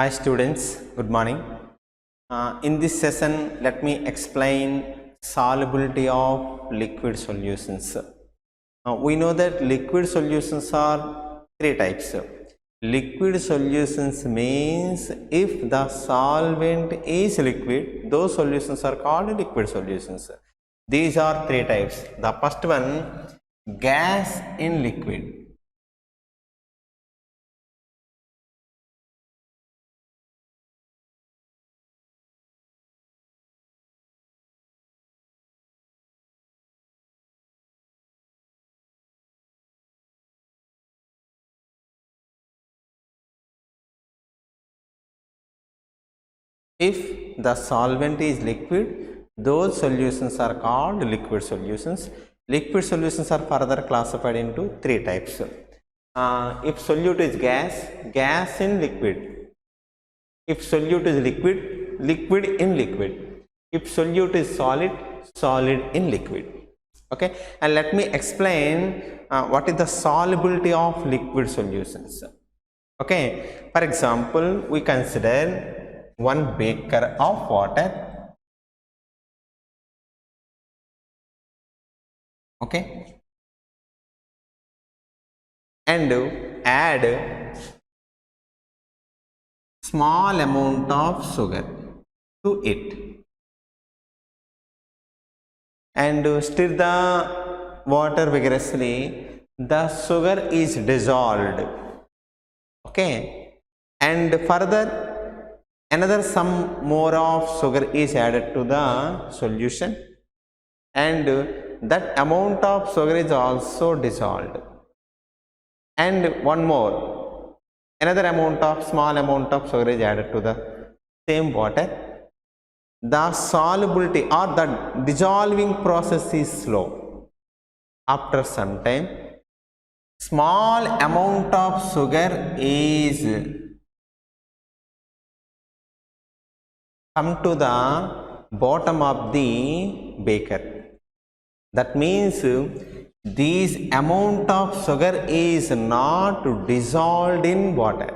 Hi students, good morning. In this session, let me explain solubility of liquid solutions. We know that liquid solutions are three types. Liquid solutions means if the solvent is liquid, those solutions are called liquid solutions. These are three types. The first one, gas in liquid. If the solvent is liquid, those solutions are called liquid solutions. Liquid solutions are further classified into three types. If solute is gas, gas in liquid. If solute is liquid, liquid in liquid. If solute is solid, solid in liquid. Okay, and let me explain what is the solubility of liquid solutions. Okay, for example, we consider one beaker of water. Okay, and add small amount of sugar to it and stir the water vigorously. The sugar is dissolved. Okay, and further another some more of sugar is added to the solution, and that amount of sugar is also dissolved, and one more another amount of small amount of sugar is added to the same water. The solubility or the dissolving process is slow. After some time, small amount of sugar is come to the bottom of the beaker. That means this amount of sugar is not dissolved in water.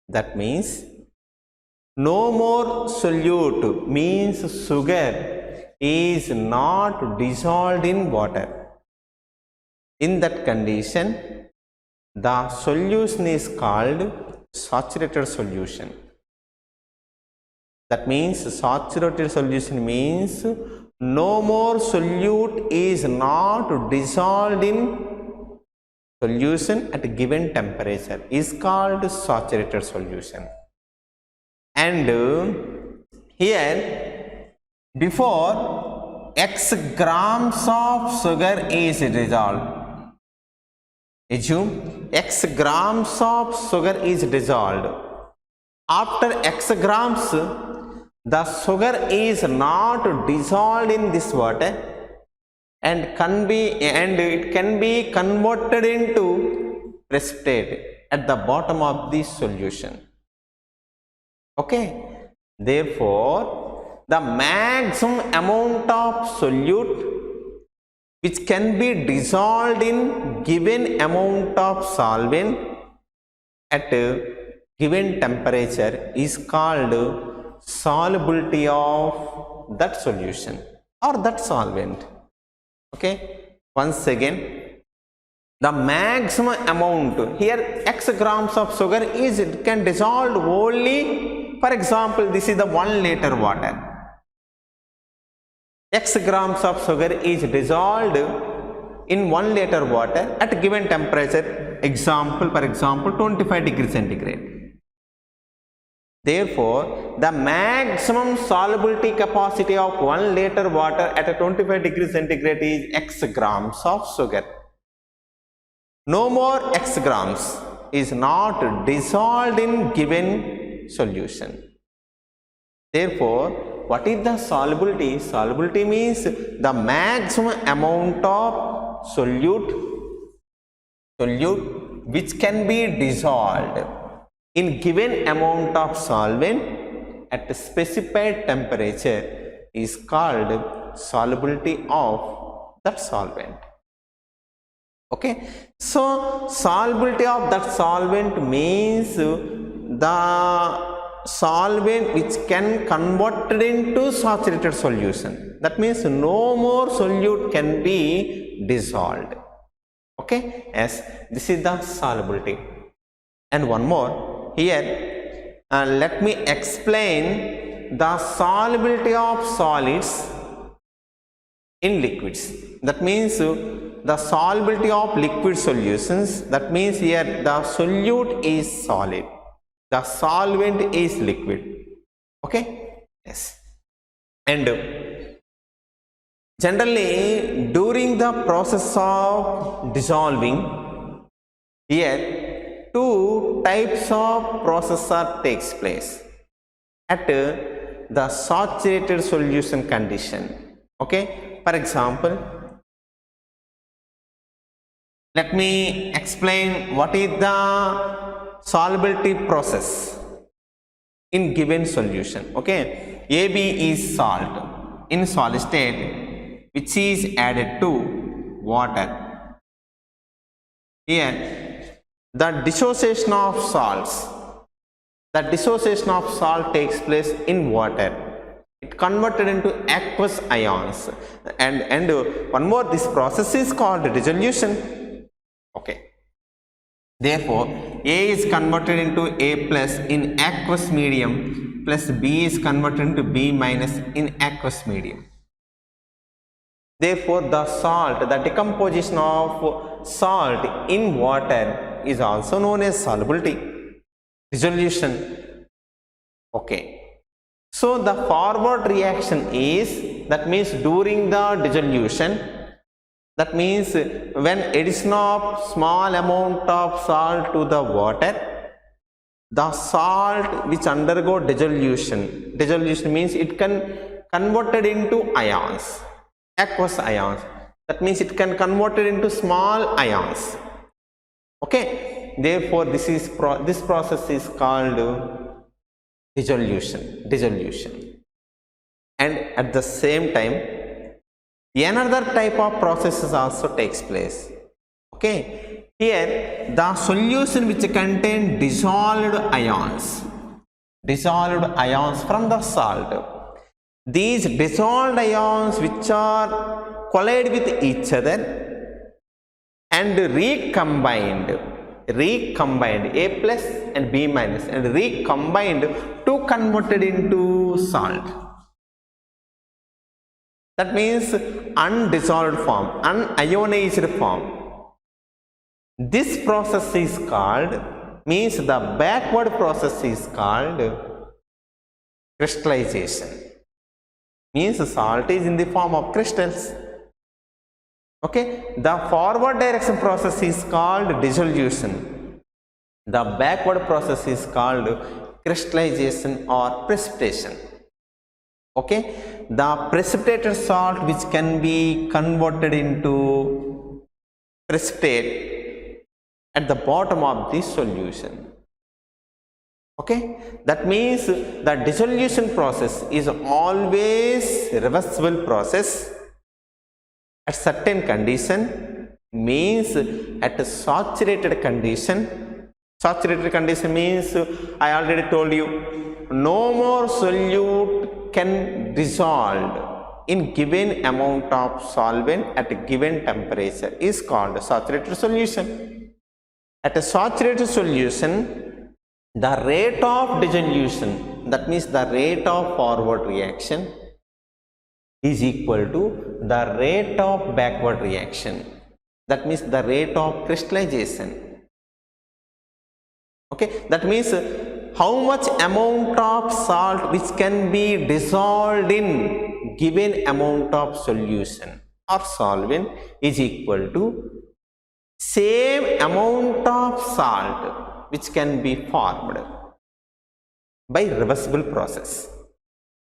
That means no more solute, means sugar is not dissolved in water. In that condition, the solution is called saturated solution. That means saturated solution means no more solute is not dissolved in solution at a given temperature is called saturated solution. And here before x grams of sugar is dissolved, assume x grams of sugar is dissolved. After x grams, the sugar is not dissolved in this water and it can be converted into precipitate at the bottom of the solution. Okay, therefore the maximum amount of solute which can be dissolved in given amount of solvent at a given temperature is called solubility of that solution or that solvent. Okay, once again, the maximum amount here x grams of sugar is it can dissolve only, for example, this is the 1 liter water. X grams of sugar is dissolved in 1 liter water at a given temperature, for example 25 degrees centigrade. Therefore, the maximum solubility capacity of 1 liter water at a 25 degrees centigrade is x grams of sugar. No more x grams is not dissolved in given solution. Therefore, what is the solubility? Solubility means the maximum amount of solute which can be dissolved in given amount of solvent at a specified temperature is called solubility of that solvent. Okay, so solubility of that solvent means the solvent which can convert it into saturated solution. That means no more solute can be dissolved. Okay, yes, this is the solubility. And one more here, let me explain the solubility of solids in liquids. That means the solubility of liquid solutions. That means here the solute is solid, the solvent is liquid. Okay, yes. And generally during the process of dissolving, here two types of process takes place at the saturated solution condition. Okay, for example, let me explain what is the solubility process in given solution. Okay, AB is salt in solid state which is added to water. Here the dissociation of salts, takes place in water. It converted into aqueous ions, and one more, this process is called dissolution. Okay, therefore A is converted into A plus in aqueous medium, plus B is converted into B minus in aqueous medium. Therefore the salt, the decomposition of salt in water is also known as solubility, dissolution. Okay, so the forward reaction is, that means during the dissolution, that means when addition of small amount of salt to the water, the salt which undergo dissolution means it can converted into ions, aqueous ions. That means it can convert it into small ions. Okay, therefore this process is called dissolution. And at the same time, another type of processes also takes place. Okay, here the solution which contain dissolved ions from the salt. These dissolved ions which are collide with each other and recombined, A plus and B minus, and recombined to converted into salt. That means undissolved form, unionized form. This process is called, means the backward process is called crystallization. Means salt is in the form of crystals. Okay, the forward direction process is called dissolution. The backward process is called crystallization or precipitation. Okay, the precipitated salt which can be converted into precipitate at the bottom of this solution. Okay, that means the dissolution process is always reversible process at certain condition, means at a saturated condition. Saturated condition means, I already told you, no more solute can dissolve in given amount of solvent at a given temperature is called saturated solution. At a saturated solution, the rate of dissolution, that means the rate of forward reaction, is equal to the rate of backward reaction, that means the rate of crystallization. Okay, that means how much amount of salt which can be dissolved in given amount of solution or solvent is equal to same amount of salt which can be formed by reversible process.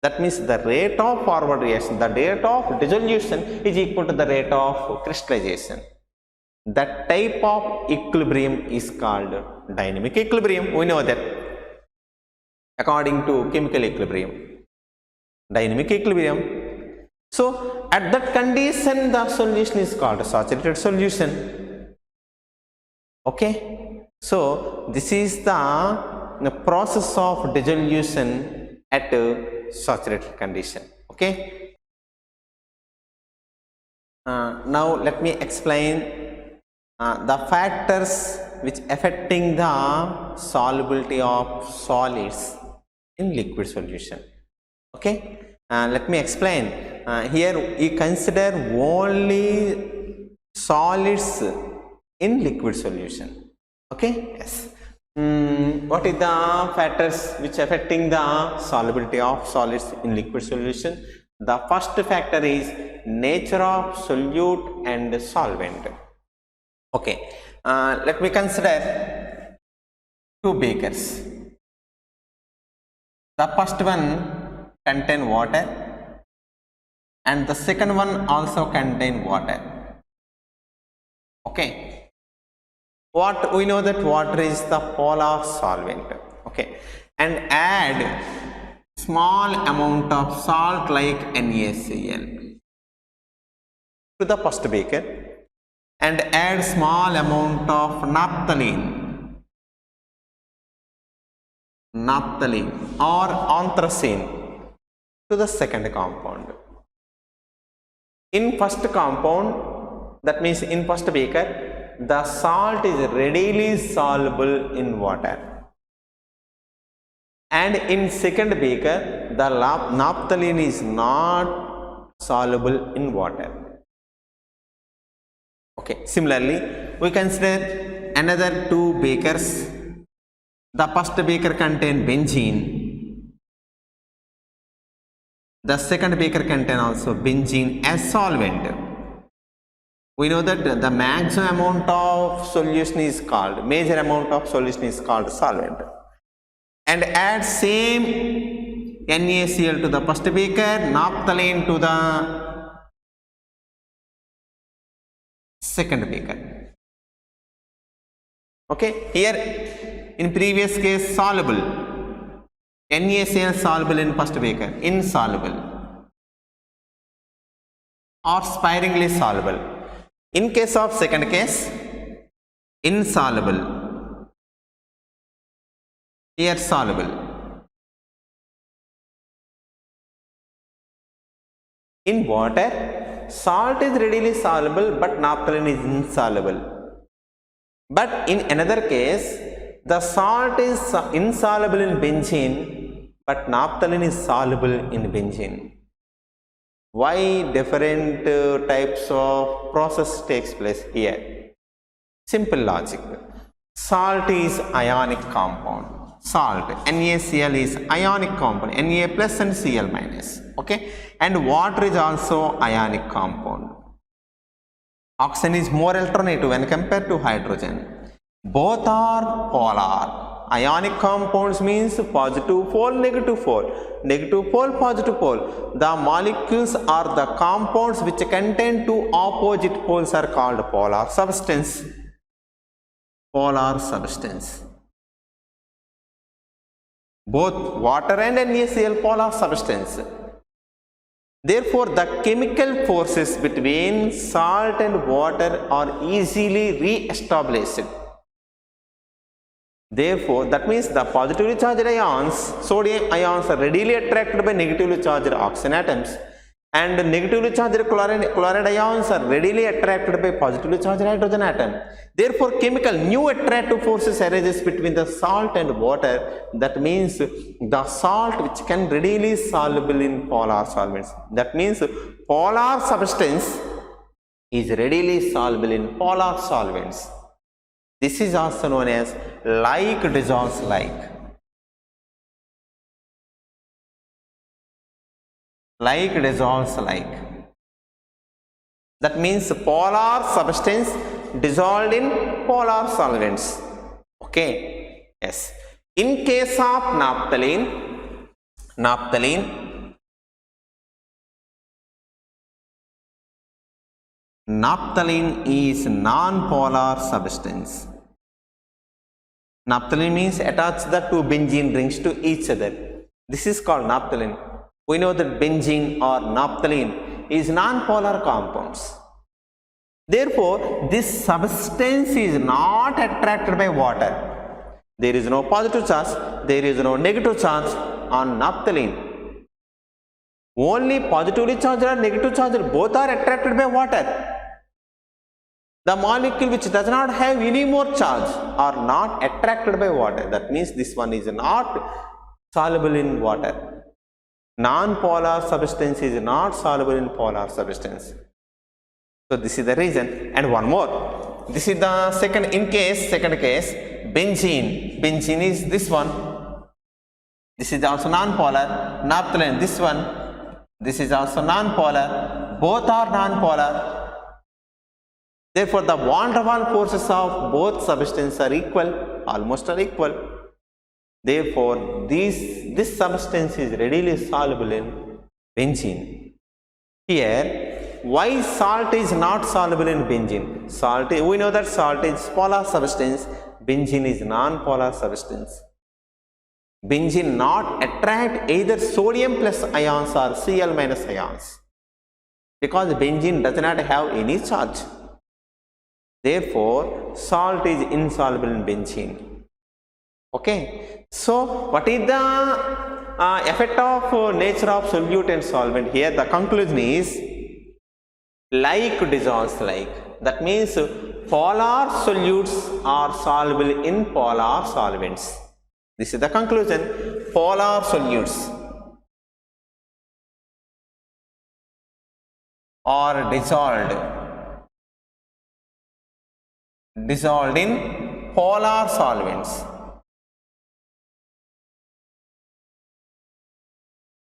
That means the rate of forward reaction, the rate of dissolution is equal to the rate of crystallization. That type of equilibrium is called dynamic equilibrium. We know that according to chemical equilibrium, dynamic equilibrium. So at that condition the solution is called saturated solution. Okay, so this is the the process of dissolution at saturated condition. Okay. Now let me explain the factors which affecting the solubility of solids in liquid solution. Okay. Let me explain. Here we consider only solids in liquid solution. Okay. Yes. What is the factors which affecting the solubility of solids in liquid solution? The first factor is nature of solute and solvent. Okay. Let me consider two beakers. The first one contain water and the second one also contain water. Okay. What we know that water is the polar solvent. Okay. And add small amount of salt like NaCl to the first beaker and add small amount of naphthalene or anthracene to the second compound. In first compound, that means in first beaker, the salt is readily soluble in water. And in second beaker, the naphthalene is not soluble in water. Okay. Similarly, we consider another two beakers. The first beaker contain benzene. The second beaker contain also benzene as solvent. We know that the maximum amount of solution is called, major amount of solution is called solvent. And add same NaCl to the first beaker, naphthalene to the second beaker. Okay. Here in previous case soluble, NaCl soluble in first beaker, insoluble or sparingly soluble. In case of second case, insoluble, here soluble. In water, salt is readily soluble but naphthalene is insoluble. But in another case, the salt is insoluble in benzene but naphthalene is soluble in benzene. Why different types of process takes place here? Simple logic. Salt is ionic compound. Salt, NaCl is ionic compound, Na plus and Cl minus. Okay. And water is also ionic compound. Oxygen is more electronegative when compared to hydrogen. Both are polar. Ionic compounds means positive pole, negative pole. Negative pole, positive pole. The molecules or the compounds which contain two opposite poles are called polar substance. Polar substance. Both water and NaCl polar substance. Therefore, the chemical forces between salt and water are easily re-established. Therefore, that means the positively charged ions, sodium ions, are readily attracted by negatively charged oxygen atoms, and negatively charged chloride ions are readily attracted by positively charged hydrogen atom. Therefore, chemical new attractive forces arises between the salt and water. That means the salt which can readily soluble in polar solvents. That means polar substance is readily soluble in polar solvents. This is also known as like dissolves like. Like dissolves like. That means polar substance dissolved in polar solvents. Okay. Yes. In case of naphthalene is non-polar substance. Naphthalene means attach the two benzene rings to each other. This is called naphthalene. We know that benzene or naphthalene is non-polar compounds. Therefore, this substance is not attracted by water. There is no positive charge. there is no negative charge on naphthalene. Only positively charged or negative charged, both are attracted by water. The molecule which does not have any more charge are not attracted by water. That means this one is not soluble in water. Non-polar substance is not soluble in polar substance. So this is the reason. And one more. This is the second case, benzene. Benzene is this one. This is also non-polar. Naphthalene, this one. This is also non-polar. Both are non-polar. Therefore, the van der Waals forces of both substances are equal, almost are equal. Therefore, this substance is readily soluble in benzene. Here, why salt is not soluble in benzene? Salt, we know that salt is polar substance, benzene is non-polar substance. Benzene not attract either sodium plus ions or Cl minus ions, because benzene does not have any charge. Therefore, salt is insoluble in benzene. Okay, so what is the effect of nature of solute and solvent? Here the conclusion is like dissolves like. That means polar solutes are soluble in polar solvents. This is the conclusion. Polar solutes are dissolved in polar solvents.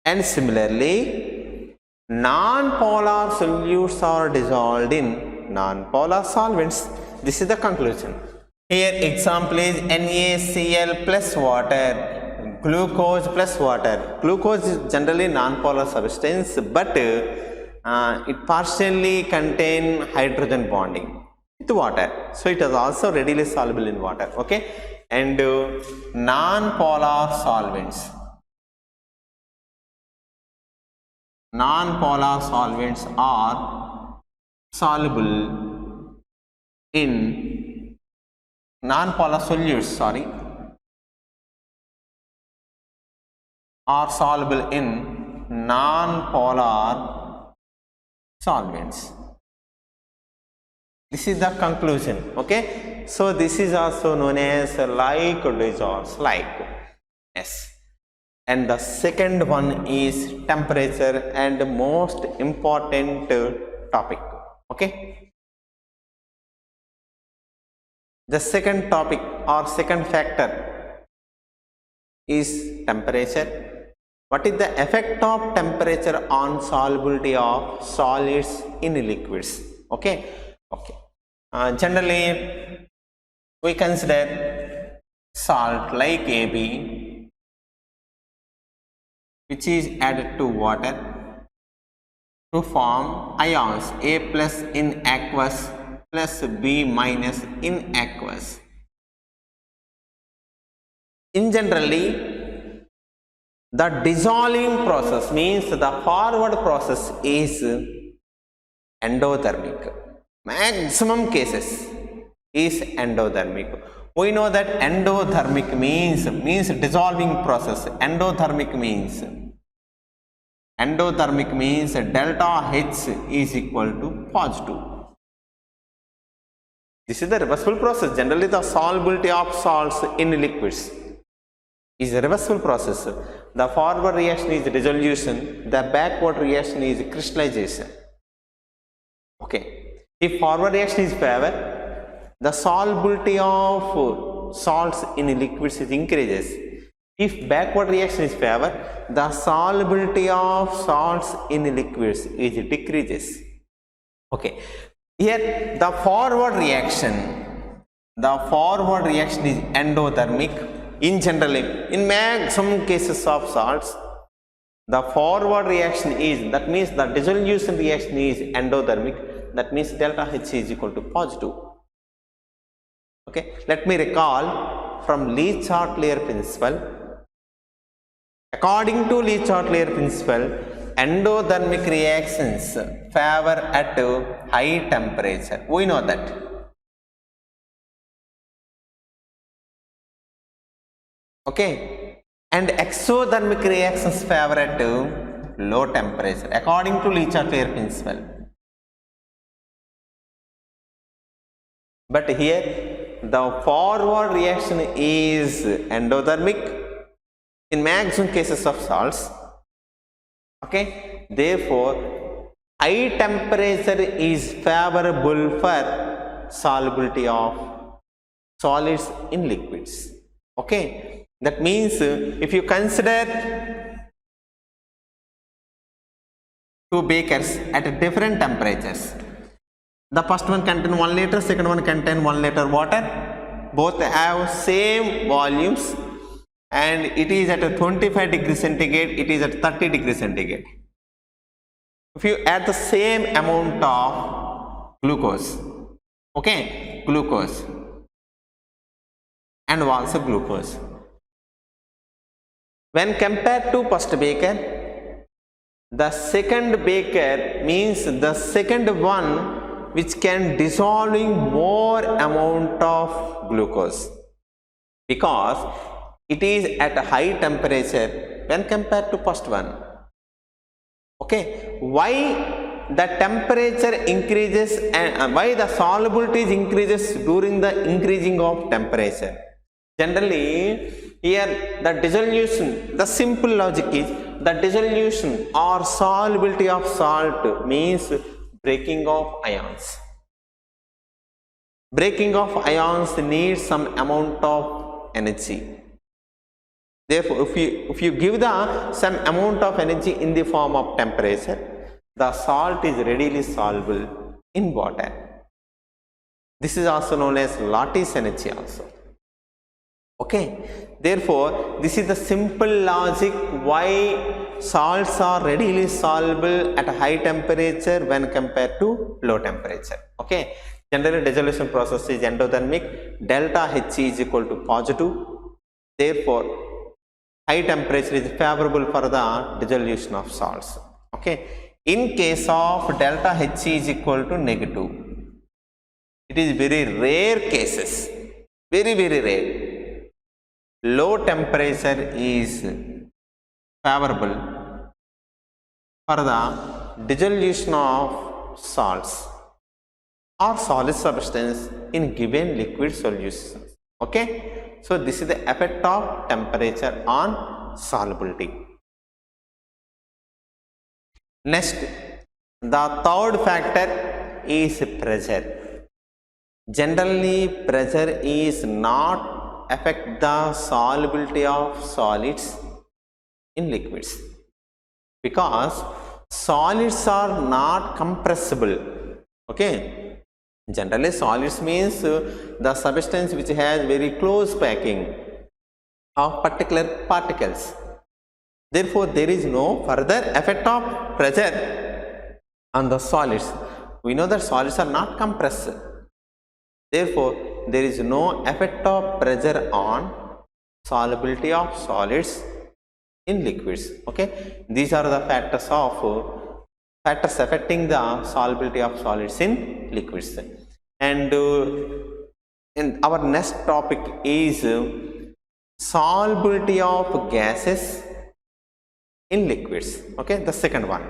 And similarly, non-polar solutes are dissolved in non-polar solvents. This is the conclusion. Here example is NaCl plus water, glucose plus water. Glucose is generally non-polar substance, but it partially contain hydrogen bonding with water. So it is also readily soluble in water. Okay, and non-polar solvents. Non-polar solvents are soluble in non-polar solutes, are soluble in non-polar solvents. This is the conclusion. Okay, so this is also known as like dissolves like. Yes. And the second one is temperature and most important topic. Okay, the second topic or second factor is temperature. What is the effect of temperature on solubility of solids in liquids? Okay, generally we consider salt like Ab, which is added to water to form ions A plus in aqueous plus B minus in aqueous. In generally, the dissolving process means the forward process is endothermic. Maximum cases is endothermic. We know that endothermic means dissolving process. Endothermic means delta H is equal to positive. This is the reversible process. Generally, the solubility of salts in liquids is a reversible process. The forward reaction is dissolution. The backward reaction is crystallization. Okay. If forward reaction is favor, the solubility of salts in liquids is increases. If backward reaction is favor, the solubility of salts in liquids is decreases. Okay. Here the forward reaction is endothermic. In general, in maximum cases of salts, the forward reaction is, that means the dissolution reaction is endothermic. That means delta H is equal to positive. Okay, let me recall from Le-Chatelier principle. According to Le-Chatelier principle, endothermic reactions favor at high temperature. We know that. Okay, and exothermic reactions favor at low temperature according to Le Chatelier principle. But here the forward reaction is endothermic in maximum cases of salts. Okay, therefore high temperature is favorable for solubility of solids in liquids. Okay, that means if you consider two beakers at different temperatures, the first one contain 1 liter, second one contain 1 liter water, both have same volumes, and it is at a 25 degrees centigrade, it is at 30 degrees centigrade. If you add the same amount of glucose, okay, glucose and also glucose, when compared to first beaker, the second beaker means the second one which can dissolving more amount of glucose, because it is at a high temperature when compared to first one. Okay, why the temperature increases and why the solubility increases during the increasing of temperature? Generally, here the dissolution, the simple logic is the dissolution or solubility of salt means breaking of ions. Breaking of ions needs some amount of energy. Therefore, if you give the some amount of energy in the form of temperature, the salt is readily soluble in water. This is also known as lattice energy also. Okay, therefore this is the simple logic why salts are readily soluble at a high temperature when compared to low temperature. Okay, generally dissolution process is endothermic, delta H is equal to positive, therefore high temperature is favorable for the dissolution of salts. Okay, in case of delta H is equal to negative, it is very rare cases, very rare. Low temperature is favorable for the dissolution of salts or solid substance in given liquid solutions. Okay, so this is the effect of temperature on solubility. Next, the third factor is pressure. Generally, pressure is not affect the solubility of solids in liquids, because solids are not compressible. Okay, generally solids means the substance which has very close packing of particular particles. Therefore, there is no further effect of pressure on the solids. We know that solids are not compressed. Therefore, there is no effect of pressure on solubility of solids in liquids. Okay, these are the factors affecting the solubility of solids in liquids. And our next topic is solubility of gases in liquids. Okay, the second one.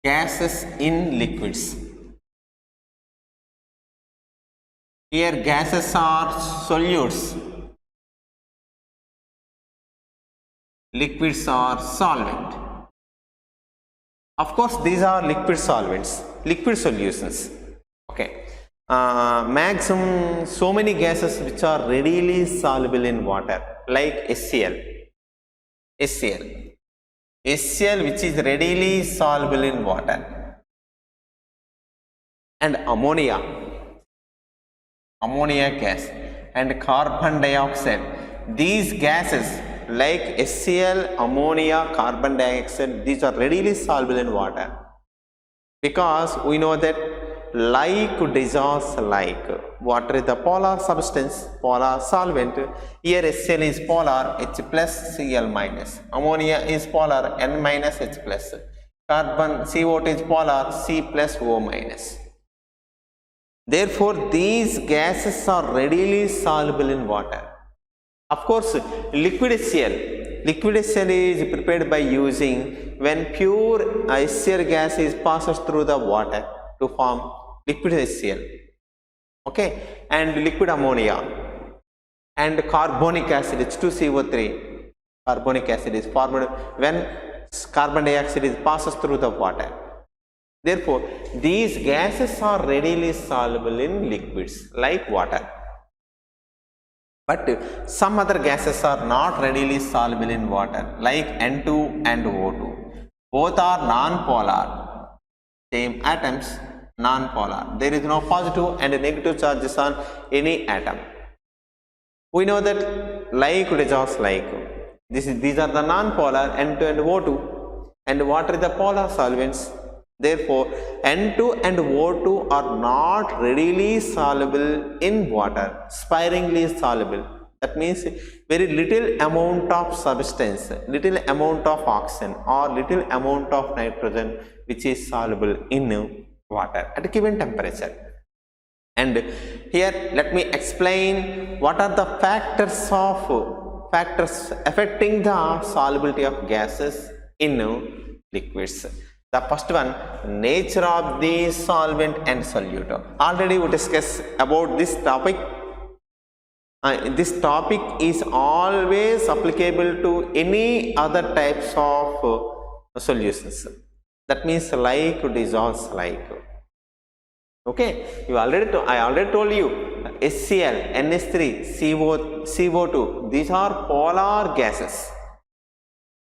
Gases in liquids. Here gases are solutes, liquids are solvent. Of course, these are liquid solvents, liquid solutions. Okay, maximum so many gases which are readily soluble in water, like HCl which is readily soluble in water, and ammonia gas, and carbon dioxide. These gases like HCl, ammonia, carbon dioxide, these are readily soluble in water, because we know that like dissolves like. Water is the polar substance, polar solvent. Here HCl is polar, H plus Cl minus. Ammonia is polar, N minus H plus. Carbon CO2 is polar, C plus O minus. Therefore, these gases are readily soluble in water. Of course, liquid HCl. Liquid HCl is prepared by using when pure HCl gas is passes through the water to form liquid HCl. Okay, and liquid ammonia and carbonic acid H2CO3. Carbonic acid is formed when carbon dioxide is passes through the water. Therefore, these gases are readily soluble in liquids like water. But some other gases are not readily soluble in water like N2 and O2. Both are non-polar, same atoms, non-polar. There is no positive and negative charges on any atom. We know that like dissolves like. These are the non-polar N2 and O2, and water is the polar solvents. Therefore, N2 and O2 are not readily soluble in water, sparingly soluble. That means very little amount of substance, little amount of oxygen or little amount of nitrogen which is soluble in water at a given temperature. And here let me explain what are the factors affecting the solubility of gases in liquids. The first one, nature of the solvent and solute. Already we discussed about this topic. This topic is always applicable to any other types of solutions. That means like dissolves like. Okay, I already told you HCl, NH3, CO2. These are polar gases.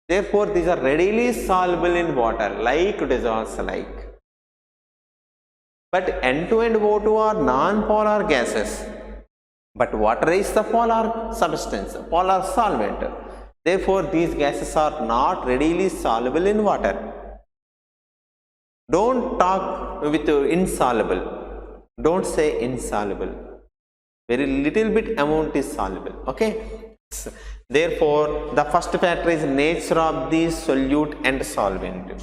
Therefore, these are readily soluble in water, like dissolves like. But N2 and O2 are non-polar gases. But water is the polar substance, polar solvent. Therefore, these gases are not readily soluble in water. Don't talk with insoluble. Don't say insoluble. Very little bit amount is soluble. Okay. Therefore, the first factor is nature of the solute and solvent.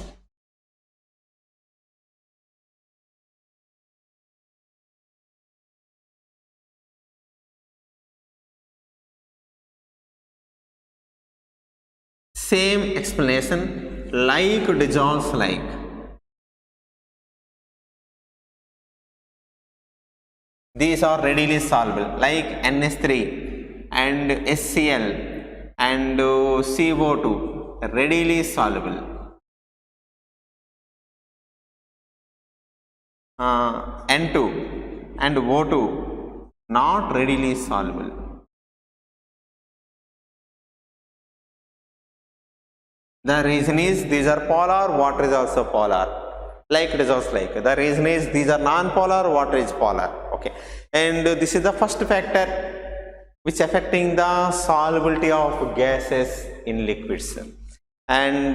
Same explanation, like dissolves like. These are readily soluble like NH3 and HCl and CO2, readily soluble. N2 and O2, not readily soluble. The reason is these are polar, water is also polar. Like dissolves like. The reason is these are non-polar, water is polar. Okay. And this is the first factor which affecting the solubility of gases in liquids. And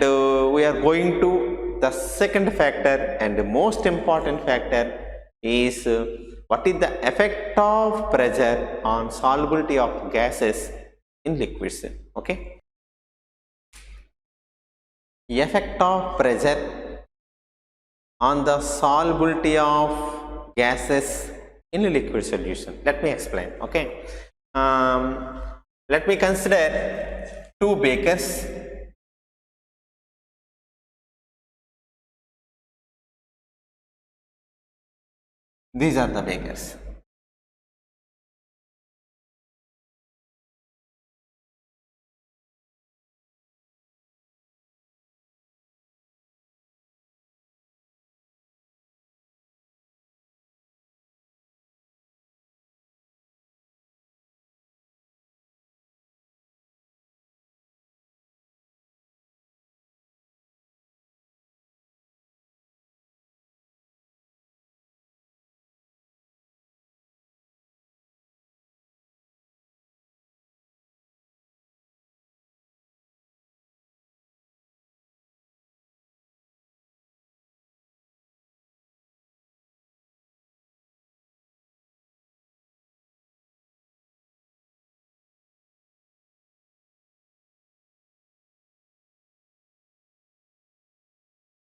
we are going to the second factor and the most important factor is what is the effect of pressure on solubility of gases in liquids. Okay. Effect of pressure on the solubility of gases in a liquid solution. Let me explain. Okay. Let me consider two beakers. These are the beakers.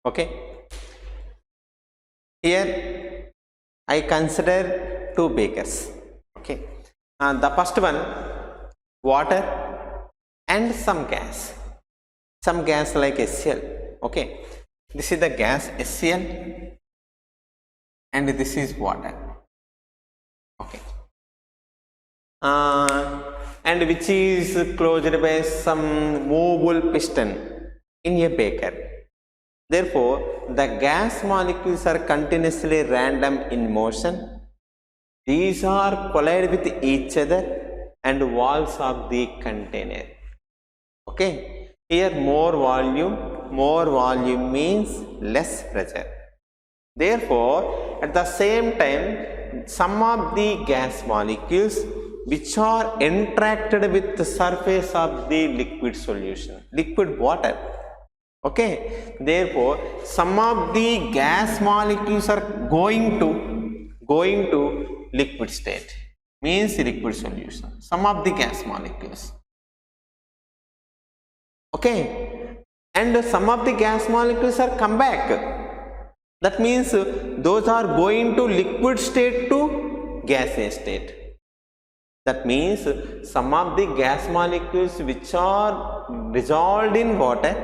Okay. Here I consider two beakers. Okay, the first one, water and some gas like HCl. Okay, this is the gas HCl and this is water. Okay, and which is closed by some movable piston in a beaker. Therefore, the gas molecules are continuously random in motion. These are collide with each other and walls of the container. Okay, here more volume means less pressure. Therefore, at the same time, some of the gas molecules which are interacted with the surface of the liquid solution, liquid water. Okay, therefore, some of the gas molecules are going to liquid state, means liquid solution. Some of the gas molecules. Okay, and some of the gas molecules are come back. That means those are going to liquid state to gaseous state. That means some of the gas molecules which are dissolved in water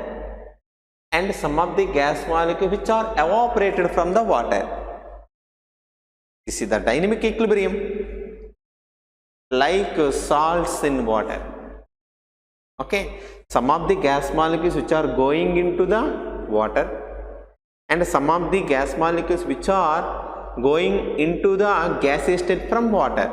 and some of the gas molecules which are evaporated from the water. This is the dynamic equilibrium, like salts in water. Okay, some of the gas molecules which are going into the water and some of the gas molecules which are going into the gaseous state from water.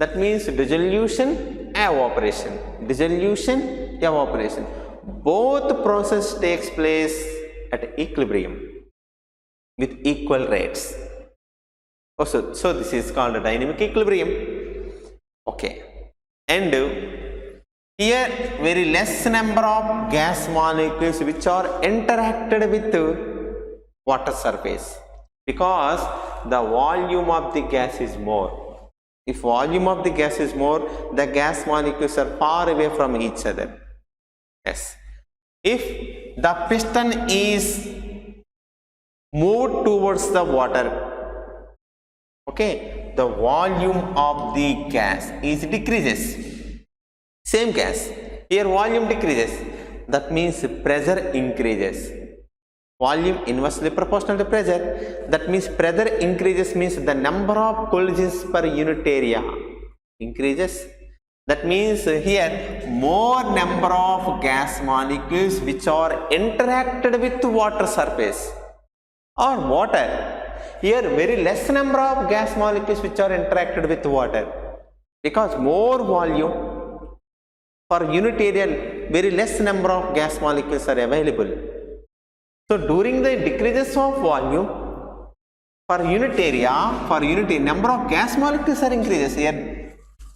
That means dissolution, evaporation, dissolution, evaporation. Both process takes place at equilibrium with equal rates. So this is called a dynamic equilibrium. Okay, and here very less number of gas molecules which are interacted with water surface, because the volume of the gas is more. If volume of the gas is more, the gas molecules are far away from each other. Yes. If the piston is moved towards the water, okay, the volume of the gas is decreases. Same gas, here volume decreases. That means pressure increases. Volume inversely proportional to pressure. That means pressure increases, means the number of collisions per unit area increases. That means here more number of gas molecules which are interacted with water surface or water. Here very less number of gas molecules which are interacted with water, because more volume per unit area, very less number of gas molecules are available. So during the decreases of volume per unit area, number of gas molecules are increases. Here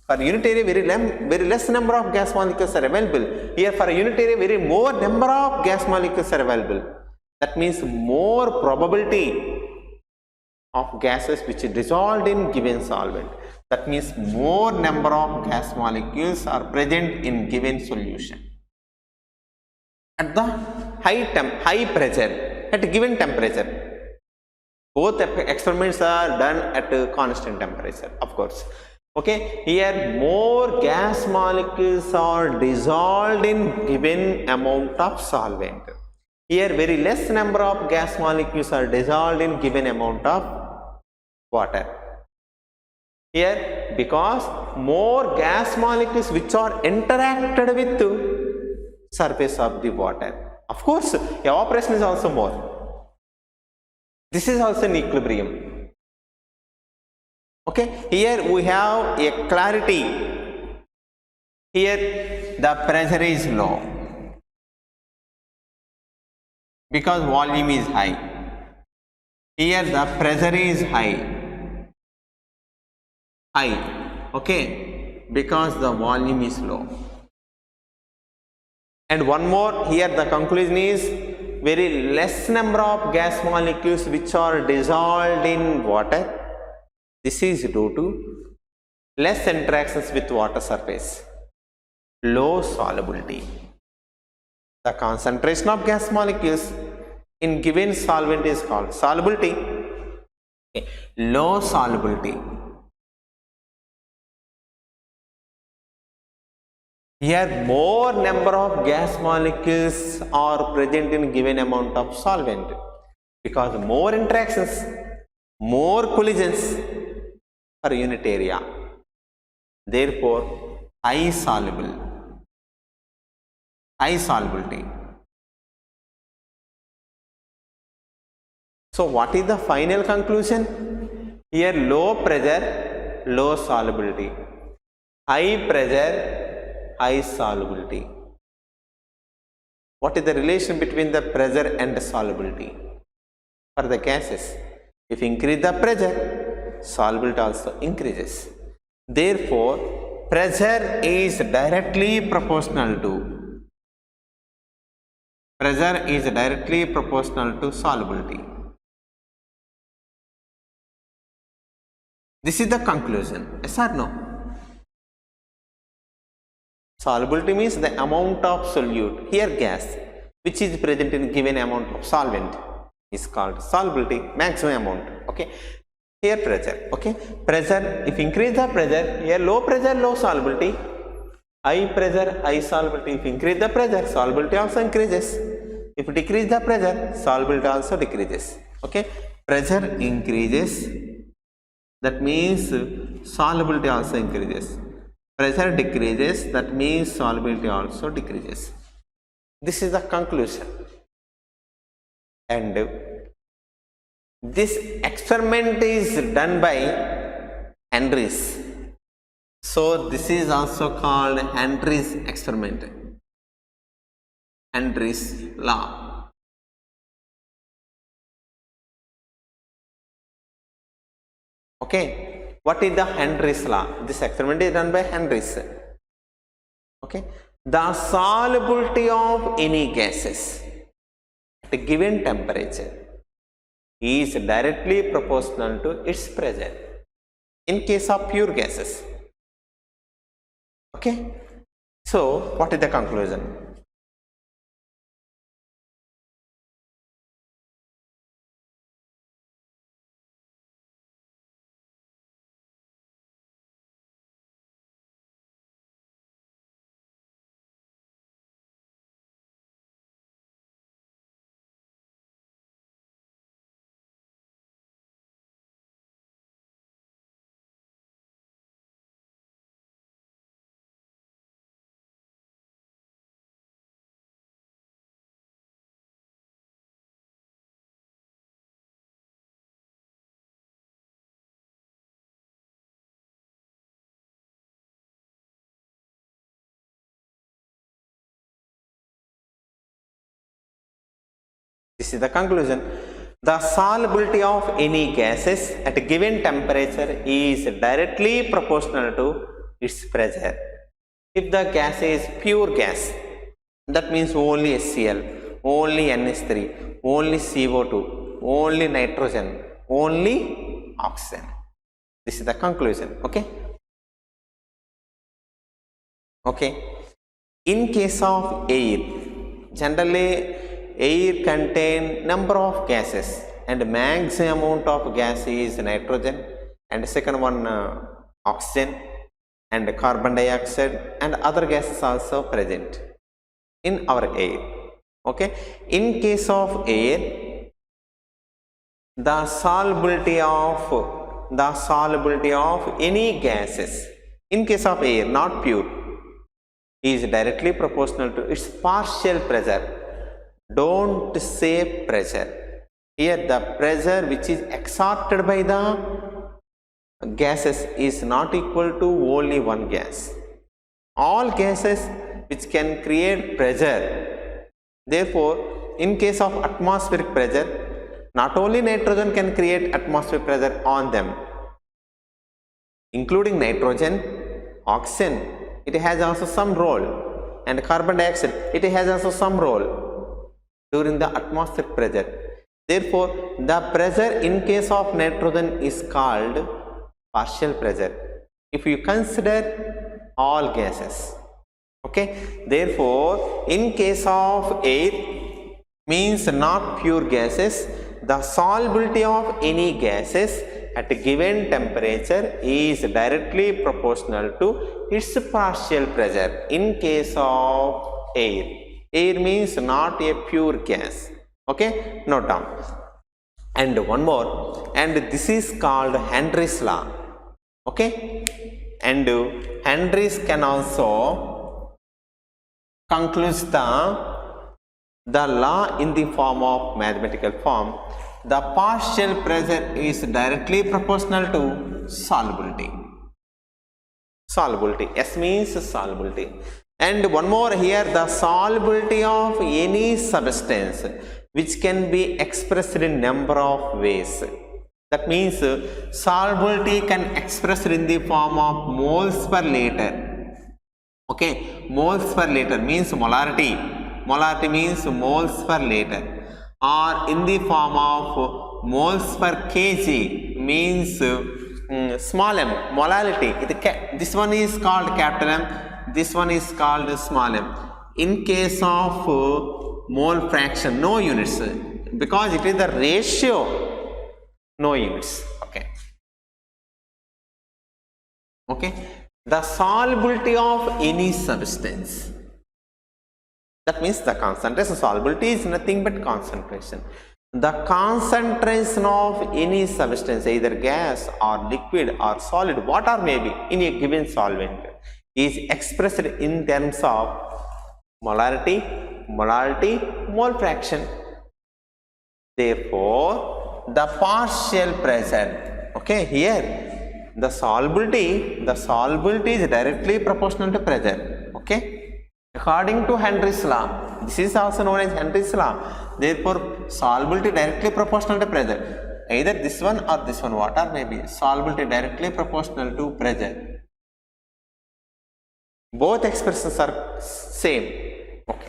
per unit area very less number of gas molecules are available. Here for unit area very more number of gas molecules are available. That means more probability of gases which is dissolved in given solvent. That means more number of gas molecules are present in given solution at the high pressure, at given temperature. Both experiments are done at a constant temperature, of course. Okay, here more gas molecules are dissolved in given amount of solvent. Here very less number of gas molecules are dissolved in given amount of water. Here because more gas molecules which are interacted with the surface of the water. Of course, evaporation is also more. This is also an equilibrium. Okay, here we have a clarity. Here the pressure is low because volume is high. Here the pressure is high. Okay, because the volume is low. And one more, here the conclusion is very less number of gas molecules which are dissolved in water. This is due to less interactions with water surface, low solubility. The concentration of gas molecules in given solvent is called solubility. Okay. Low solubility. Here more number of gas molecules are present in given amount of solvent, because more interactions, more collisions per unit area. Therefore, high solubility. So what is the final conclusion? Here low pressure, low solubility. High pressure, high solubility. What is the relation between the pressure and the solubility for the gases? If increase the pressure, solubility also increases. Therefore, pressure is directly proportional to solubility. This is the conclusion. Yes or no? Solubility means the amount of solute, here gas, which is present in given amount of solvent is called solubility, maximum amount. Okay. Here pressure. Okay. Pressure, if increase the pressure, here low pressure, low solubility. High pressure, high solubility. If increase the pressure, solubility also increases. If decrease the pressure, solubility also decreases. Okay. Pressure increases, that means solubility also increases. Pressure decreases, that means solubility also decreases. This is the conclusion. And this experiment is done by Henry's. So this is also called Henry's experiment. Henry's law. Okay. What is the Henry's law? This experiment is done by Henry's. Okay. The solubility of any gases at a given temperature is directly proportional to its pressure in case of pure gases. Okay. So, what is the conclusion? This is the conclusion. The solubility of any gases at a given temperature is directly proportional to its pressure. If the gas is pure gas, that means only HCl, only NH3, only CO2, only nitrogen, only oxygen. This is the conclusion. Okay. Okay. In case of air, generally air contain number of gases and maximum amount of gas is nitrogen, and second one oxygen and carbon dioxide and other gases also present in our air. Okay. In case of air, the solubility of any gases in case of air, not pure, is directly proportional to its partial pressure. Don't say pressure. Here the pressure which is exerted by the gases is not equal to only one gas. All gases which can create pressure. Therefore, in case of atmospheric pressure, not only nitrogen can create atmospheric pressure on them, including nitrogen, oxygen, it has also some role, and carbon dioxide, it has also some role during the atmospheric pressure. Therefore, the pressure in case of nitrogen is called partial pressure if you consider all gases. Okay. Therefore, in case of air means not pure gases, the solubility of any gases at a given temperature is directly proportional to its partial pressure in case of air. Air means not a pure gas. Okay, note down. And one more, and this is called Henry's law. Okay, and Henry's can also conclude the law in the form of mathematical form. The partial pressure is directly proportional to solubility. Solubility, S means solubility. And one more here, the solubility of any substance which can be expressed in number of ways. That means solubility can express in the form of moles per liter. Okay, moles per liter means molarity. Molarity means moles per liter. Or in the form of moles per kg means small m, molality. This one is called capital M, this one is called small m. In case of mole fraction, no units, because it is the ratio, no units. Okay. Okay. The solubility of any substance. That means the concentration. Solubility is nothing but concentration. The concentration of any substance, either gas or liquid or solid, whatever may be, in a given solvent, is expressed in terms of molarity, molality, mole fraction. Therefore, the partial pressure, okay, here the solubility is directly proportional to pressure. Okay. According to Henry's law, this is also known as Henry's law. Therefore, solubility directly proportional to pressure. Either this one or this one, whatever may be, solubility directly proportional to pressure. Both expressions are same. Okay.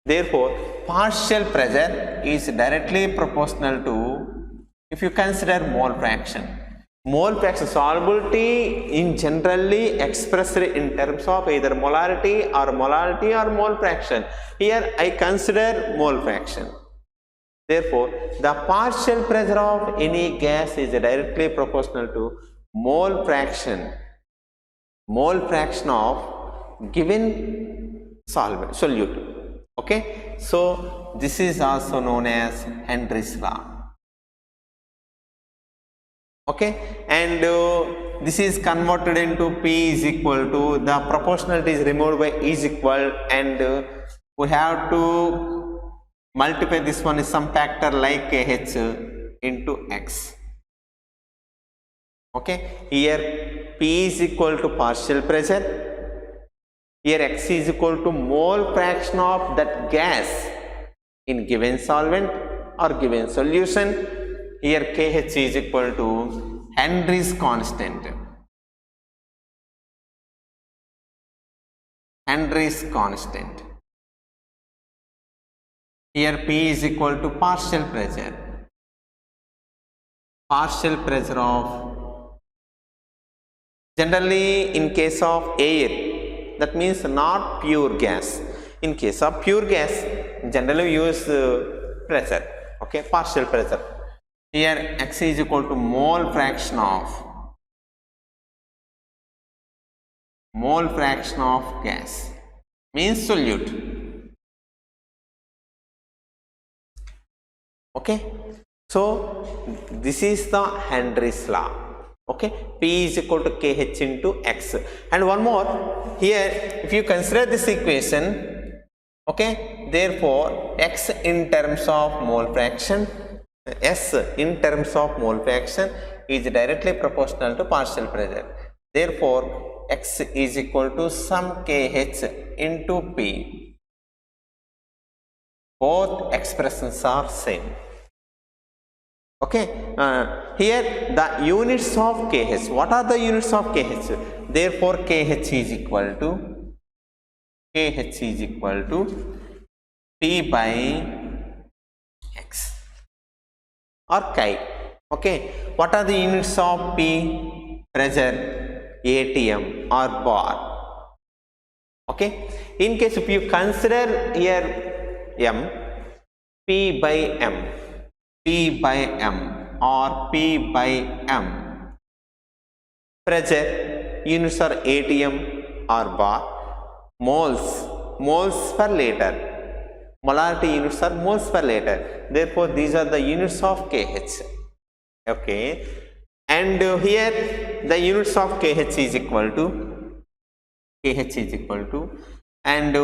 Therefore, partial pressure is directly proportional to, if you consider mole fraction. Mole fraction, solubility in generally expressed in terms of either molarity or mole fraction. Here I consider mole fraction. Therefore, the partial pressure of any gas is directly proportional to mole fraction of given solute. Okay, so this is also known as Henry's law. Okay, and this is converted into P is equal to, the proportionality is removed by is equal, and we have to multiply this one is some factor like KH into X. Okay, here P is equal to partial pressure, here X is equal to mole fraction of that gas in given solvent or given solution. Here KH is equal to Henry's constant. Henry's constant. Here P is equal to partial pressure. Partial pressure of, generally in case of air, that means not pure gas. In case of pure gas, generally use pressure. Okay, partial pressure. Here X is equal to mole fraction of gas, means solute. Okay, so this is the Henry's law. Okay, P is equal to KH into X. And one more, here if you consider this equation, okay, therefore X in terms of mole fraction, S in terms of mole fraction is directly proportional to partial pressure. Therefore, X is equal to some KH into P. Both expressions are same. Okay, here the units of KH. What are the units of KH? Therefore, KH is equal to P by X. Or chi. Okay, what are the units of P? Pressure, atm or bar. Okay, in case if you consider here m, P by m, P by M or P by M. Pressure, units are atm or bar. Moles per liter. Molarity units are moles per liter. Therefore, these are the units of kH. Okay. And here the units of kH is equal to and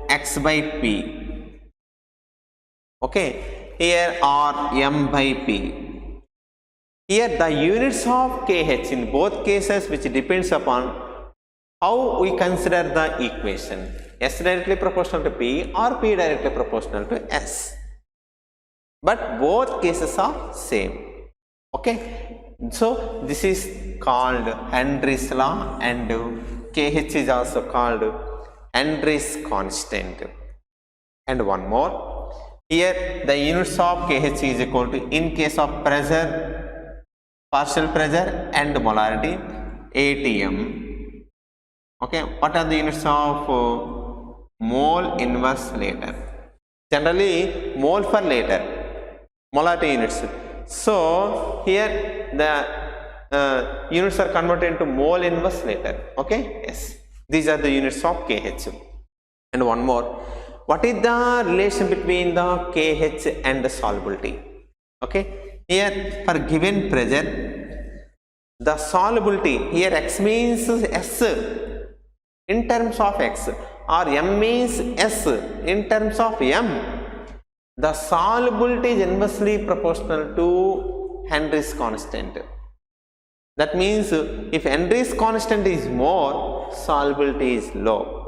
x by P. Okay. Here are M by P. Here the units of kH in both cases, which depends upon how we consider the equation. S directly proportional to P or P directly proportional to S. But both cases are same. Okay. So this is called Henry's law, and kH is also called Henry's constant. And one more. Here the units of kH is equal to, in case of pressure, partial pressure and molarity, atm. Okay, what are the units of mole inverse liter? Generally mole per liter, molarity units. So here the units are converted into mole inverse liter. Okay, yes, these are the units of kH. And one more. What is the relation between the kH and the solubility? Okay, here for given pressure, the solubility, here x means S in terms of x, or M means S in terms of M. The solubility is inversely proportional to Henry's constant. That means if Henry's constant is more, solubility is low.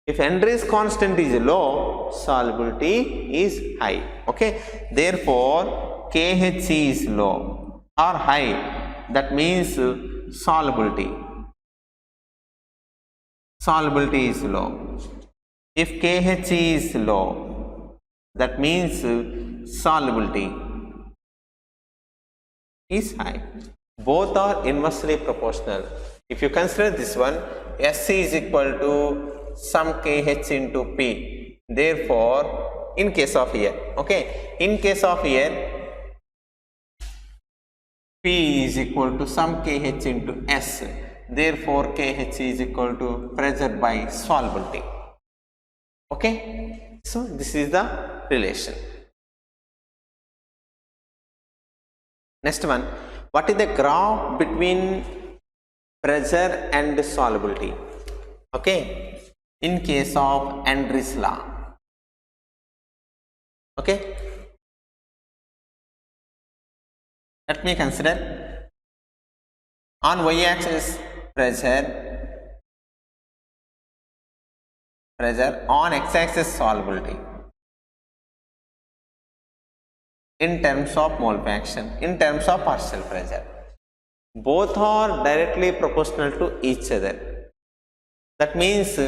If Henry's constant is low, solubility is high. Okay. Therefore, kH is low or high. That means solubility. Solubility is low. If kH is low, that means solubility is high. Both are inversely proportional. If you consider this one, S is equal to sum kH into P. Therefore, in case of here, okay, in case of here, P is equal to sum kH into S. Therefore, kH is equal to pressure by solubility. Okay, so this is the relation. Next one, what is the graph between pressure and solubility? Okay, in case of Henry's law. Okay, let me consider on y-axis pressure, on x-axis solubility in terms of mole fraction, in terms of partial pressure. Both are directly proportional to each other. That means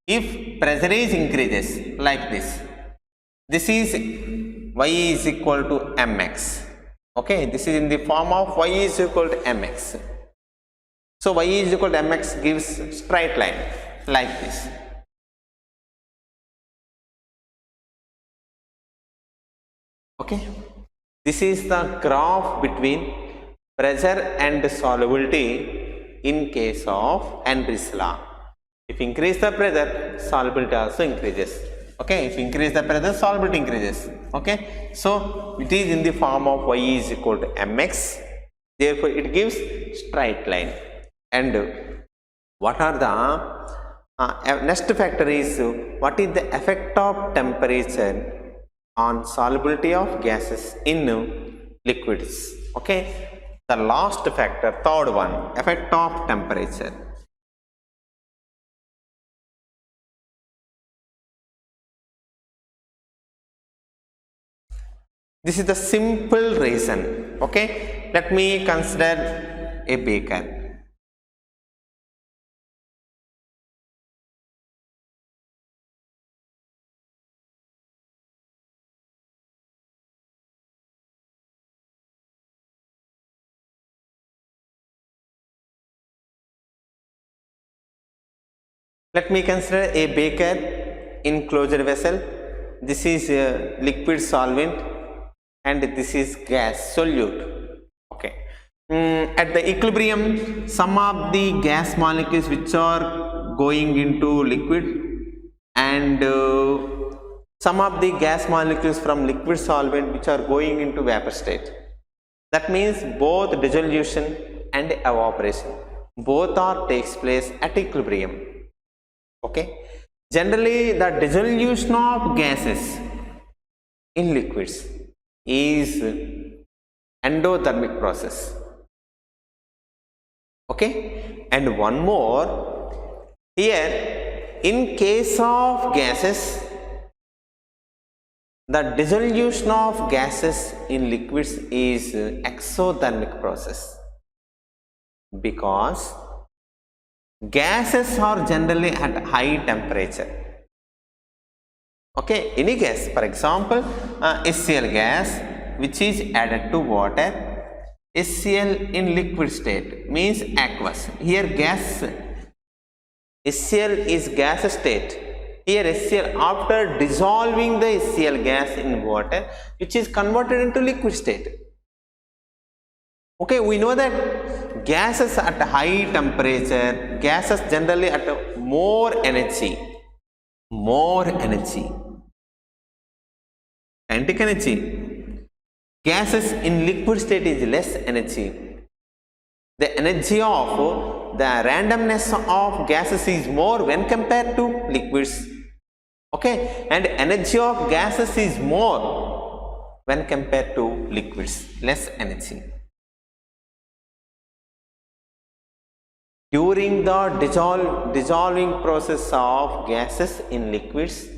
if pressure is increases like this is y is equal to mx. Okay, this is in the form of y is equal to mx. So y is equal to mx gives straight line like this. Okay, this is the graph between pressure and solubility in case of Henry's law. If increase the pressure, solubility also increases. Okay, if increase the pressure, solubility increases. Okay, so it is in the form of y is equal to mx. Therefore, it gives straight line. And what are the next factor is what is the effect of temperature on solubility of gases in liquids? Okay, the last factor, third one, effect of temperature. This is the simple reason. Okay, let me consider a beaker. Let me consider a beaker in closed vessel. This is a liquid solvent and this is gas solute. Okay. At the equilibrium, some of the gas molecules which are going into liquid and some of the gas molecules from liquid solvent which are going into vapor state. That means both dissolution and evaporation, both are takes place at equilibrium. Okay. Generally, the dissolution of gases in liquids is endothermic process. Okay. And one more, here in case of gases, the dissolution of gases in liquids is exothermic process, because gases are generally at high temperature. Okay, any gas, for example, HCl gas which is added to water, HCl in liquid state means aqueous. Here gas, HCl is gas state. Here HCl, after dissolving the HCl gas in water, which is converted into liquid state. Okay, we know that gases at high temperature, gases generally at more energy, kinetic energy. Gases in liquid state is less energy. The energy of the randomness of gases is more when compared to liquids. Okay, and energy of gases is more when compared to liquids, less energy. During the dissolving process of gases in liquids,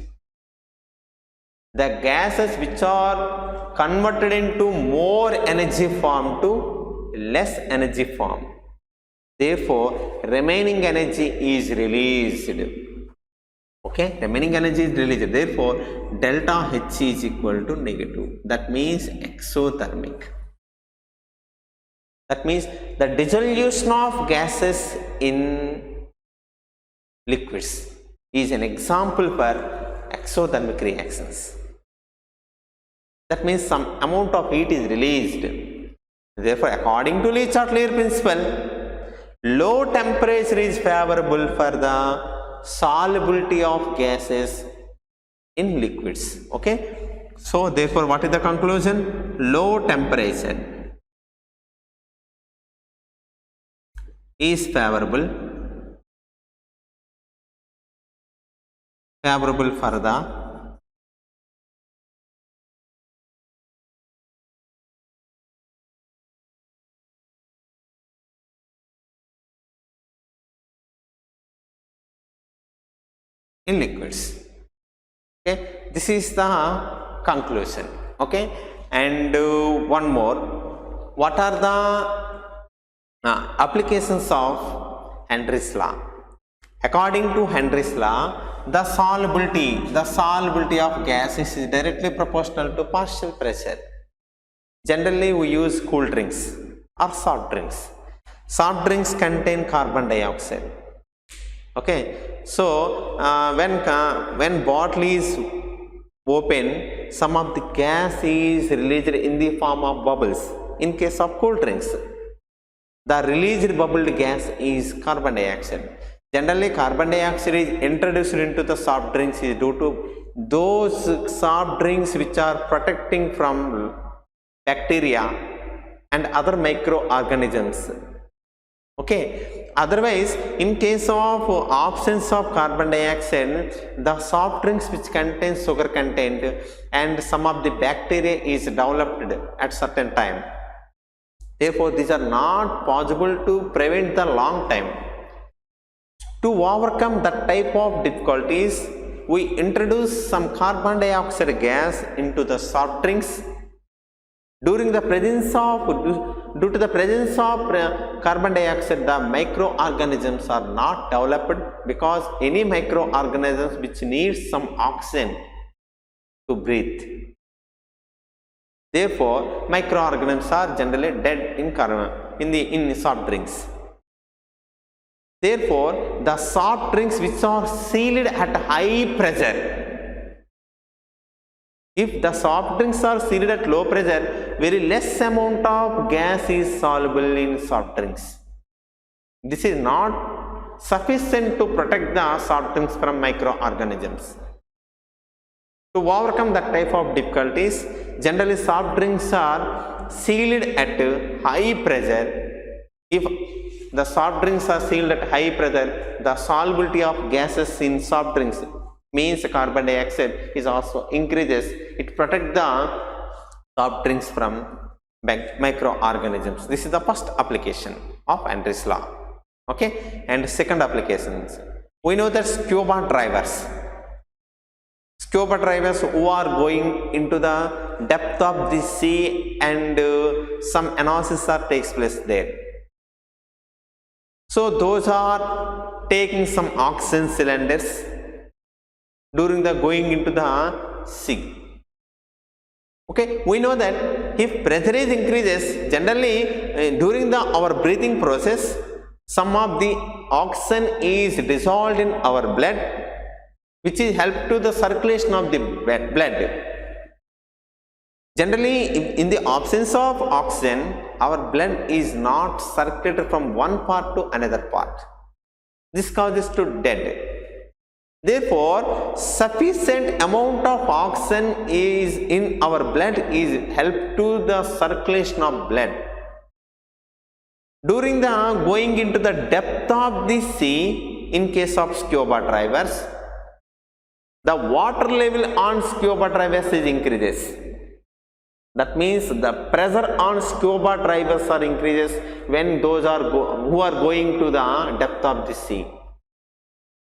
the gases which are converted into more energy form to less energy form. Therefore, remaining energy is released. Okay, remaining energy is released. Therefore, delta H is equal to negative. That means exothermic. That means the dissolution of gases in liquids is an example for exothermic reactions. That means some amount of heat is released. Therefore, according to Le-Chatelier principle, low temperature is favorable for the solubility of gases in liquids. Okay. So, therefore, what is the conclusion? Low temperature is favorable for the in liquids. Okay, this is the conclusion. Okay, and one more, what are the applications of Henry's law? According to Henry's law, the solubility of gases is directly proportional to partial pressure. Generally, we use cool drinks or soft drinks. Soft drinks contain carbon dioxide. Okay, so when bottle is open, some of the gas is released in the form of bubbles. In case of cool drinks, the released bubbled gas is carbon dioxide. Generally, carbon dioxide is introduced into the soft drinks is due to those soft drinks which are protecting from bacteria and other microorganisms. Okay. Otherwise, in case of absence of carbon dioxide, the soft drinks which contain sugar content and some of the bacteria is developed at certain time. Therefore, these are not possible to prevent the long time. To overcome that type of difficulties, we introduce some carbon dioxide gas into the soft drinks. Due to the presence of carbon dioxide, the microorganisms are not developed, because any microorganisms which need some oxygen to breathe. Therefore, microorganisms are generally dead in soft drinks. Therefore, the soft drinks which are sealed at high pressure, If the soft drinks are sealed at low pressure, very less amount of gas is soluble in soft drinks. This is not sufficient to protect the soft drinks from microorganisms. To overcome that type of difficulties, generally soft drinks are sealed at high pressure. If the soft drinks are sealed at high pressure, the solubility of gases in soft drinks, means carbon dioxide, is also increases. It protects the soft drinks from microorganisms. This is the first application of Henry's law. Okay, and second applications, we know that scuba divers who are going into the depth of the sea, and some analysis takes place there. So those are taking some oxygen cylinders during the going into the sea. Okay, we know that if pressure is increases, generally during our breathing process, some of the oxygen is dissolved in our blood, which is help to the circulation of the blood. Generally, in the absence of oxygen, our blood is not circulated from one part to another part. This causes to dead. Therefore, sufficient amount of oxygen is in our blood is help to the circulation of blood. During the going into the depth of the sea, in case of scuba divers, the water level on scuba divers is increases. That means the pressure on scuba divers are increases when those are who are going to the depth of the sea.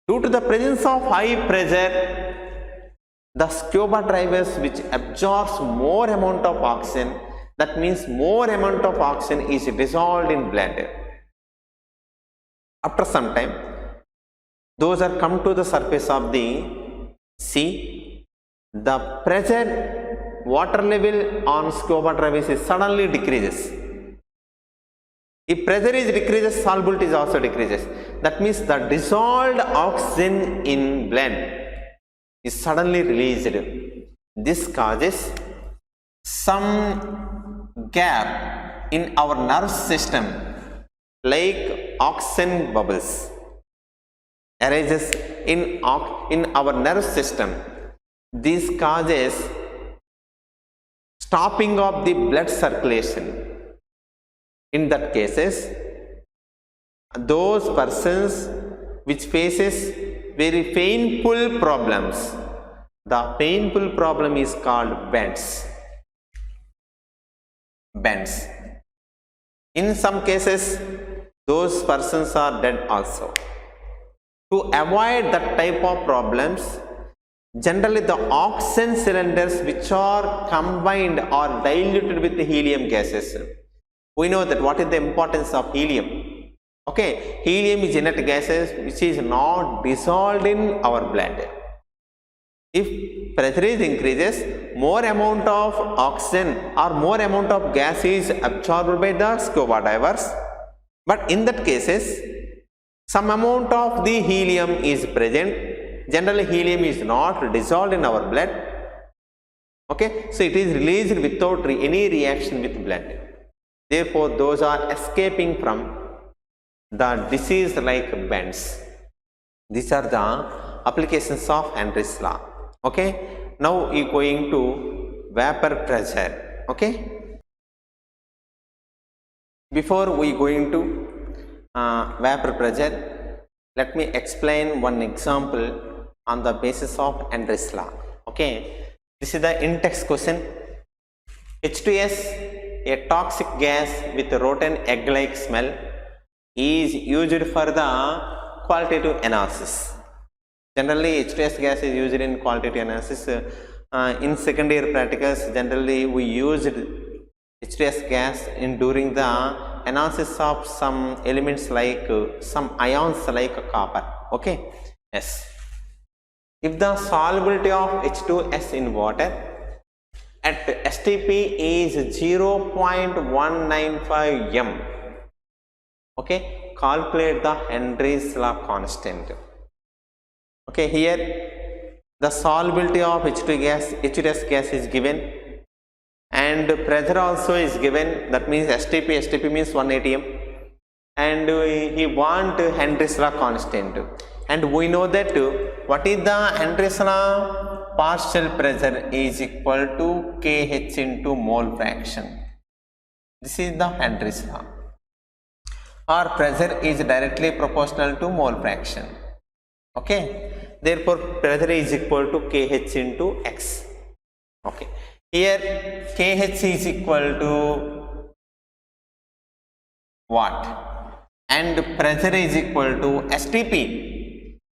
Due to the presence of high pressure, the scuba divers which absorbs more amount of oxygen, that means more amount of oxygen is dissolved in blood. After some time, those are come to the surface of the sea, the pressure, water level on scuba divers is suddenly decreases. If pressure is decreases, solubility is also decreases. That means the dissolved oxygen in blood is suddenly released. This causes some gap in our nerve system, like oxygen bubbles arises in our nerve system. This causes stopping of the blood circulation. In that cases, those persons which faces very painful problems, the painful problem is called bends. In some cases, those persons are dead also. To avoid that type of problems, generally the oxygen cylinders which are combined or diluted with the helium gases. We know that what is the importance of helium. Okay, helium is inert gases which is not dissolved in our blood. If pressure is increases, more amount of oxygen or more amount of gas is absorbed by the scuba divers. But in that cases, some amount of the helium is present. Generally, helium is not dissolved in our blood. Okay, so it is released without any reaction with blood. Therefore, those are escaping from the disease like bends. These are the applications of Henry's law. Okay, now we are going to vapor pressure. Okay, before we go into vapor pressure, let me explain one example on the basis of Henry's law. Okay, this is the in-text question. H2S, a toxic gas with rotten egg-like smell, is used for the qualitative analysis. Generally, H2S gas is used in qualitative analysis. In second year practicals, generally we used H2S gas in during the analysis of some elements like some ions like copper. Okay, yes. If the solubility of H2S in water at STP is 0.195 m. Okay, calculate the Henry's law constant. Okay, here the solubility of H2S gas is given, and pressure also is given, that means STP means 1 atm, and he want Henry's law constant, and we know that what is the Henry's law? Partial pressure is equal to Kh into mole fraction. This is the Henry's law, or pressure is directly proportional to mole fraction. Okay, therefore pressure is equal to Kh into X. Okay, here Kh is equal to what? And pressure is equal to STP.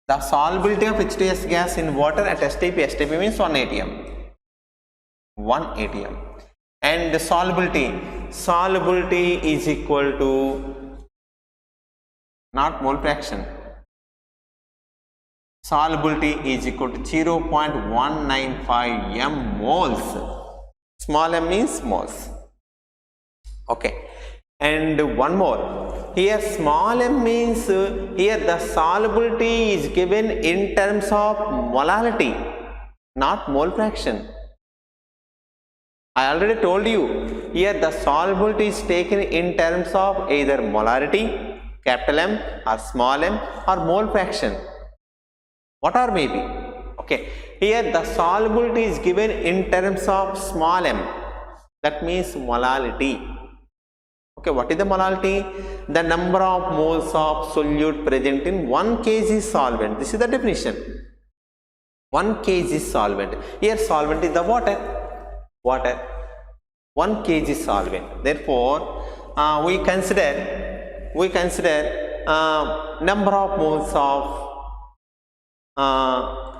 The solubility of H2S gas in water at STP means 1 atm. 1 atm. And the solubility is equal to, not mole fraction, solubility is equal to 0.195 m moles. Small m means moles. Okay, and one more, here small m means, here the solubility is given in terms of molality, not mole fraction. I already told you, here the solubility is taken in terms of either molarity, capital M, or small m, or mole fraction, what or maybe. Okay, here the solubility is given in terms of small m, that means molality. Okay, what is the molality? The number of moles of solute present in 1 kg solvent. This is the definition. 1 kg solvent. Here solvent is the water. 1 kg solvent. Therefore, we consider number of moles of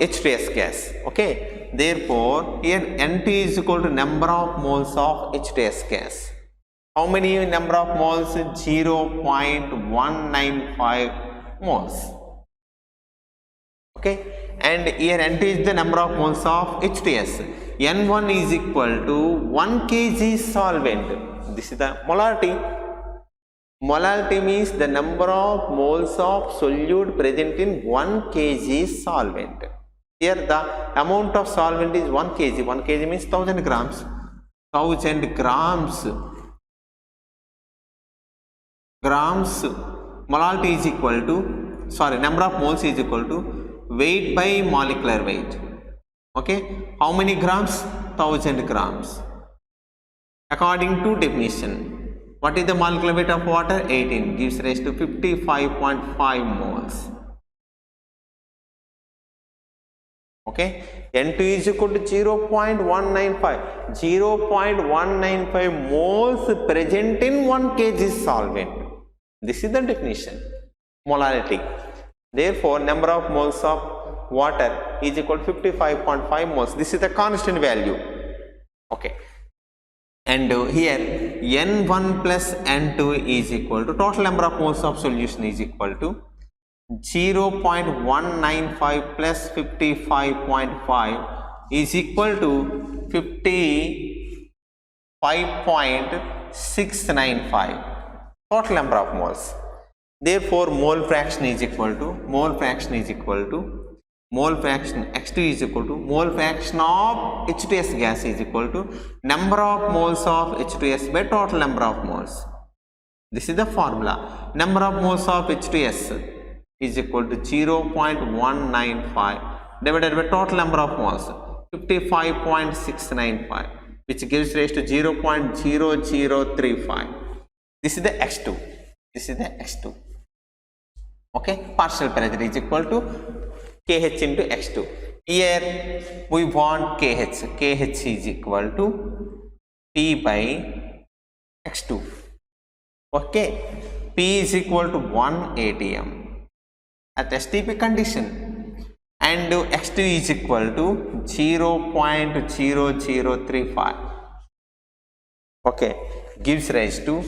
H2S gas. Okay. Therefore, here N2 is equal to number of moles of H2S gas. How many number of moles? 0.195 moles. Okay, and here N2 is the number of moles of H2S. N1 is equal to 1 kg solvent. This is the molarity. Molality means the number of moles of solute present in 1 kg solvent. Here the amount of solvent is 1 kg. 1 kg means 1000 grams. 1000 grams. Molality is equal to, number of moles is equal to weight by molecular weight. Okay, how many grams? 1000 grams. According to definition, what is the molecular weight of water? 18, gives rise to 55.5 moles. Okay, N2 is equal to 0.195. 0.195 moles present in 1 kg solvent. This is the definition, molality. Therefore, number of moles of water is equal to 55.5 moles. This is the constant value. Okay. And here N1 plus N2 is equal to, total number of moles of solution is equal to 0.195 plus 55.5 is equal to 55.695. Total number of moles. Therefore, mole fraction is equal to mole fraction X2 is equal to mole fraction of H2S gas is equal to number of moles of H2S by total number of moles. This is the formula. Number of moles of H2S is equal to 0.195 divided by total number of moles 55.695, which gives rise to 0.0035. This is the X2. Okay, partial pressure is equal to Kh into X2. Here we want Kh. Kh is equal to P by X2. Okay, P is equal to 1 atm at STP condition, and X2 is equal to 0.0035. Okay, gives rise to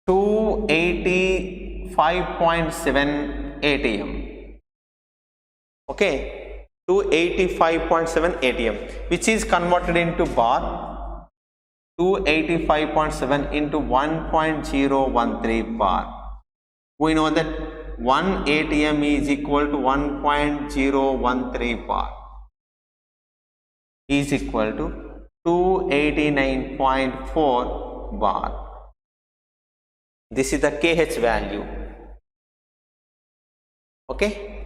285.7 atm. Okay, 285.7 atm, which is converted into bar. 285.7 into 1.013 bar. We know that 1 atm is equal to 1.013 bar is equal to 289.4 bar. This is the kh value. Okay.